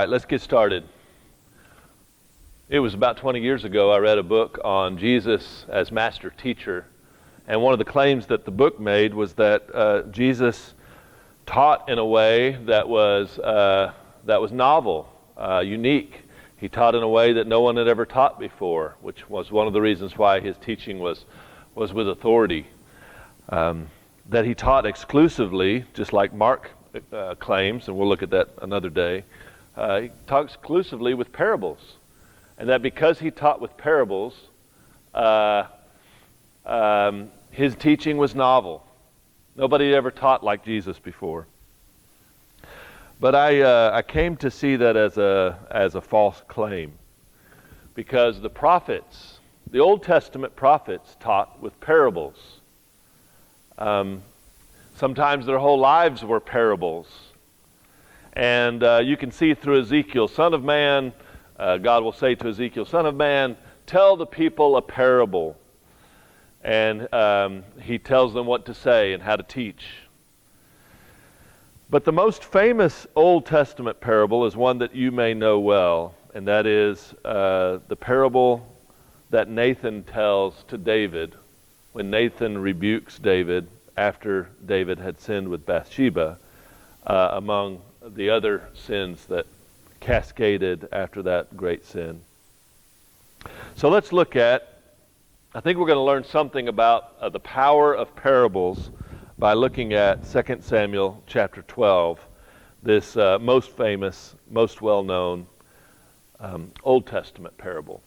right, let's get started. It was about 20 years ago I read a book on Jesus as master teacher, and one of the claims that the book made was that Jesus taught in a way that was novel, unique. He taught in a way that no one had ever taught before, which was one of the reasons why his teaching was with authority. That he taught exclusively, just like Mark claims, and we'll look at that another day. He taught exclusively with parables, and that because he taught with parables, his teaching was novel. Nobody had ever taught like Jesus before. But I came to see that as a false claim, because the prophets, the Old Testament prophets, taught with parables. Sometimes their whole lives were parables. And you can see through Ezekiel, Son of Man, God will say to Ezekiel, Son of Man, tell the people a parable. And he tells them what to say and how to teach. But the most famous Old Testament parable is one that you may know well, and that is the parable that Nathan tells to David when Nathan rebukes David after David had sinned with Bathsheba, among the other sins that cascaded after that great sin. So let's look at, I think we're going to learn something about the power of parables by looking at 2 Samuel chapter 12, this most famous, most well-known Old Testament parable.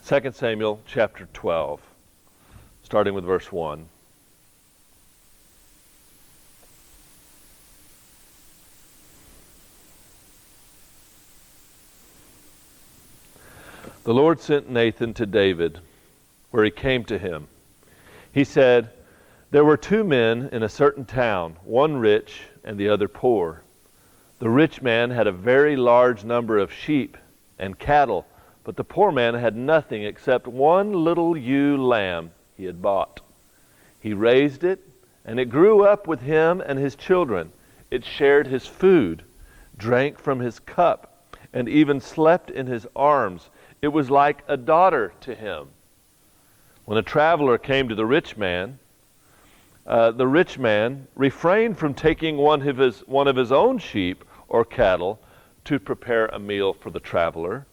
2 Samuel chapter 12, starting with verse 1. The Lord sent Nathan to David, where he came to him. He said, "There were two men in a certain town, one rich and the other poor. The rich man had a very large number of sheep and cattle, but the poor man had nothing except one little ewe lamb he had bought. He raised it, and it grew up with him and his children. It shared his food, drank from his cup, and even slept in his arms. It was like a daughter to him. When a traveler came to the rich man refrained from taking one of his own sheep or cattle to prepare a meal for the traveler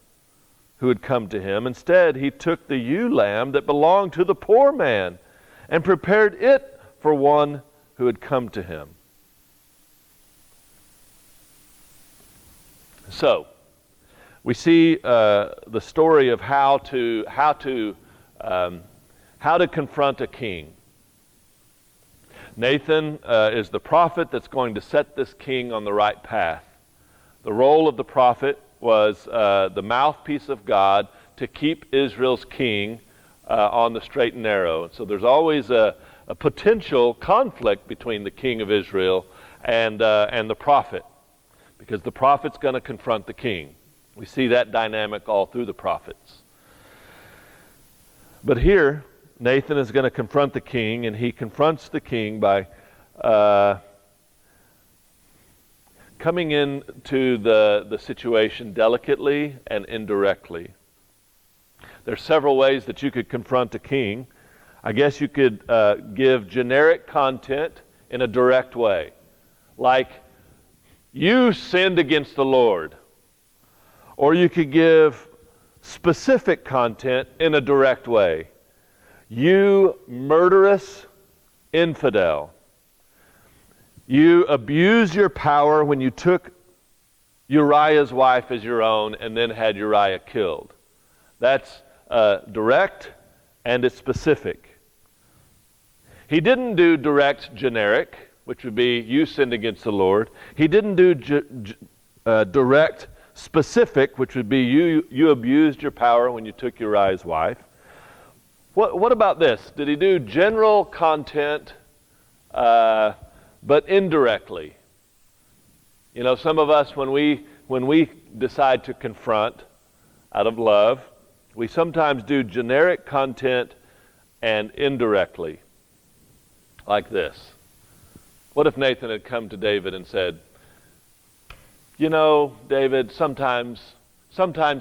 who had come to him. Instead, he took the ewe lamb that belonged to the poor man and prepared it for one who had come to him." So, we see the story of how to confront a king. Nathan is the prophet that's going to set this king on the right path. The role of the prophet was the mouthpiece of God to keep Israel's king on the straight and narrow. And so there's always a potential conflict between the king of Israel and the prophet, because the prophet's going to confront the king. We see that dynamic all through the prophets. But here, Nathan is going to confront the king, and he confronts the king by coming into the situation delicately and indirectly. There's several ways that you could confront a king. I guess you could give generic content in a direct way, like, "You sinned against the Lord." Or you could give specific content in a direct way. "You murderous infidel. You abused your power when you took Uriah's wife as your own and then had Uriah killed." That's direct and it's specific. He didn't do direct generic, which would be "you sinned against the Lord." He didn't do direct specific, which would be you abused your power when you took Uriah's wife. What about this? Did he do general content, but indirectly? You know, some of us, when we decide to confront out of love, we sometimes do generic content and indirectly, like this. What if Nathan had come to David and said, You know, David, sometimes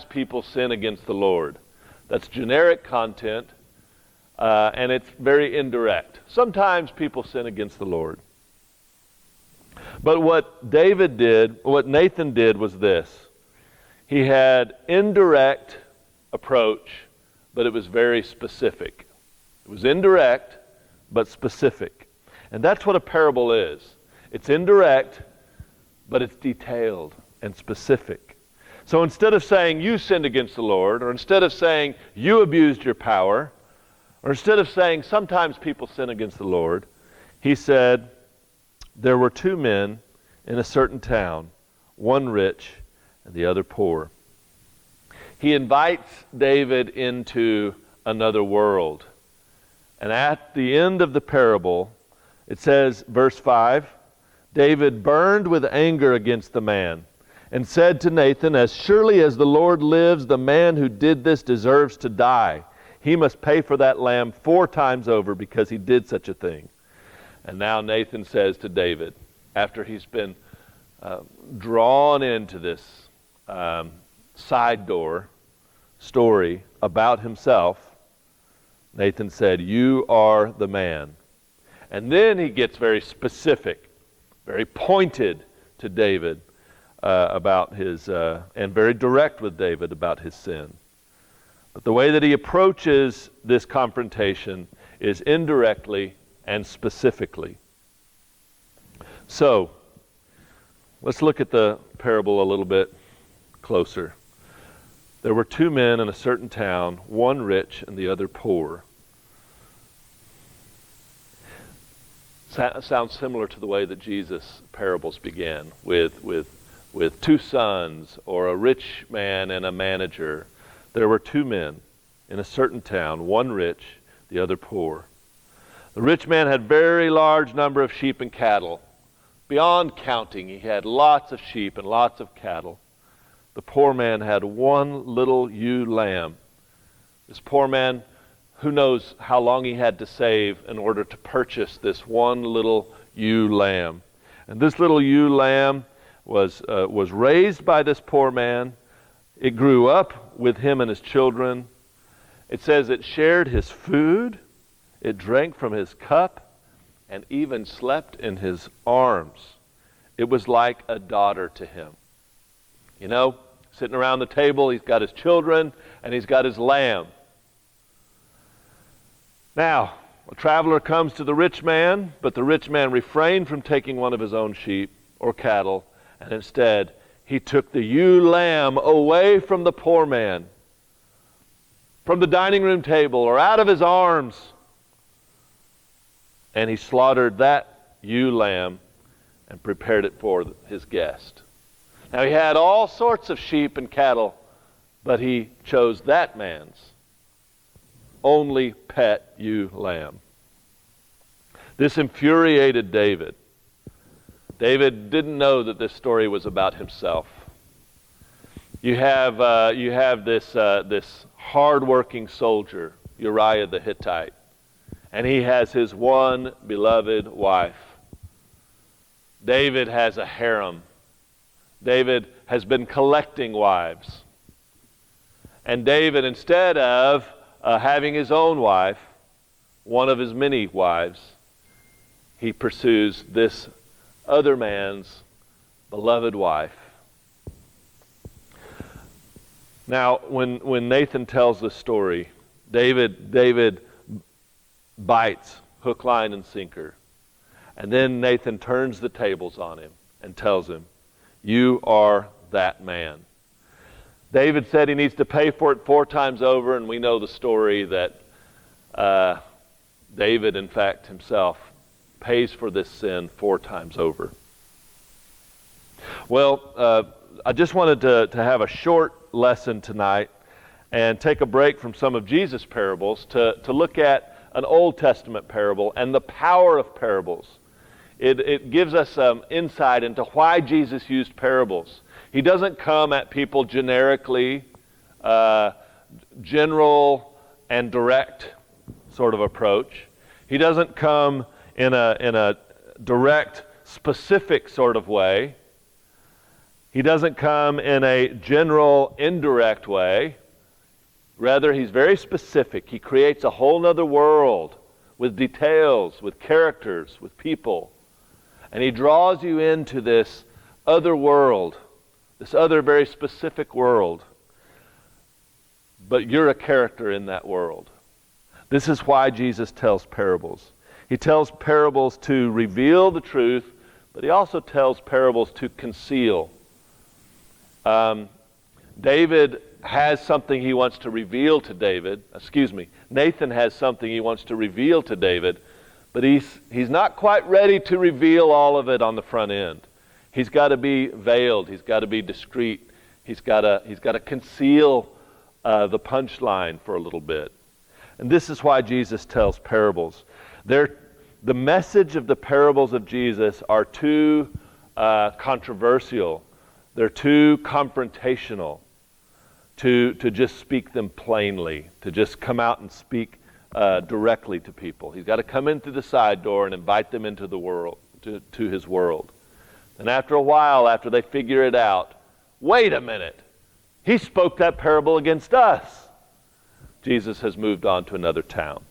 people sin against the Lord. That's generic content, and it's very indirect. Sometimes people sin against the Lord. But what Nathan did was this. He had indirect approach, but it was very specific. It was indirect, but specific. And that's what a parable is. It's indirect, but it's detailed and specific. So instead of saying you sinned against the Lord, or instead of saying you abused your power, or instead of saying sometimes people sin against the Lord, he said, there were two men in a certain town, one rich and the other poor. He invites David into another world. And at the end of the parable, it says, verse 5, David burned with anger against the man and said to Nathan, as surely as the Lord lives, the man who did this deserves to die. He must pay for that lamb 4 times over because he did such a thing. And now Nathan says to David, after he's been drawn into this side door story about himself, Nathan said, you are the man. And then he gets very specific, very pointed to David about his, and very direct with David about his sin. But the way that he approaches this confrontation is indirectly and specifically. So, let's look at the parable a little bit closer. There were two men in a certain town, one rich and the other poor. Sounds similar to the way that Jesus' parables began, with two sons, or a rich man and a manager. There were two men in a certain town, one rich, the other poor. The rich man had very large number of sheep and cattle. Beyond counting, he had lots of sheep and lots of cattle. The poor man had one little ewe lamb. This poor man, who knows how long he had to save in order to purchase this one little ewe lamb. And this little ewe lamb was raised by this poor man. It grew up with him and his children. It says it shared his food, it drank from his cup, and even slept in his arms. It was like a daughter to him. You know, sitting around the table, he's got his children, and he's got his lamb. Now, a traveler comes to the rich man, but the rich man refrained from taking one of his own sheep or cattle, and instead he took the ewe lamb away from the poor man, from the dining room table or out of his arms, and he slaughtered that ewe lamb and prepared it for his guest. Now he had all sorts of sheep and cattle, but he chose that man's only pet ewe lamb. This infuriated David. David didn't know that this story was about himself. You have this hard-working soldier, Uriah the Hittite, and he has his one beloved wife. David has a harem. David has been collecting wives. And David, instead of having his own wife, one of his many wives, he pursues this other man's beloved wife. Now, when Nathan tells this story, David bites hook, line, and sinker. And then Nathan turns the tables on him and tells him, you are that man. David said he needs to pay for it 4 times over, and we know the story that David, in fact, himself pays for this sin 4 times over. Well, I just wanted to have a short lesson tonight and take a break from some of Jesus' parables to look at an Old Testament parable and the power of parables. It gives us some insight into why Jesus used parables. He doesn't come at people generically, general and direct sort of approach. He doesn't come in a direct, specific sort of way. He doesn't come in a general, indirect way. Rather, he's very specific. He creates a whole other world with details, with characters, with people. And he draws you into this other world, this other very specific world. But you're a character in that world. This is why Jesus tells parables. He tells parables to reveal the truth, but he also tells parables to conceal. David has something he wants to reveal to David. Nathan has something he wants to reveal to David, but he's not quite ready to reveal all of it on the front end. He's got to be veiled. He's got to be discreet. He's got to conceal the punchline for a little bit. And this is why Jesus tells parables. The message of the parables of Jesus are too controversial. They're too confrontational to just speak them plainly, to just come out and speak directly to people. He's got to come in through the side door and invite them into the world, to his world. And after a while, after they figure it out, wait a minute, he spoke that parable against us. Jesus has moved on to another town.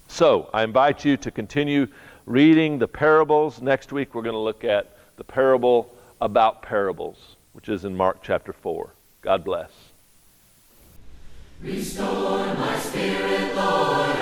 So, I invite you to continue reading the parables. Next week we're going to look at the parable about parables, which is in Mark chapter 4. God bless. Restore my spirit, Lord.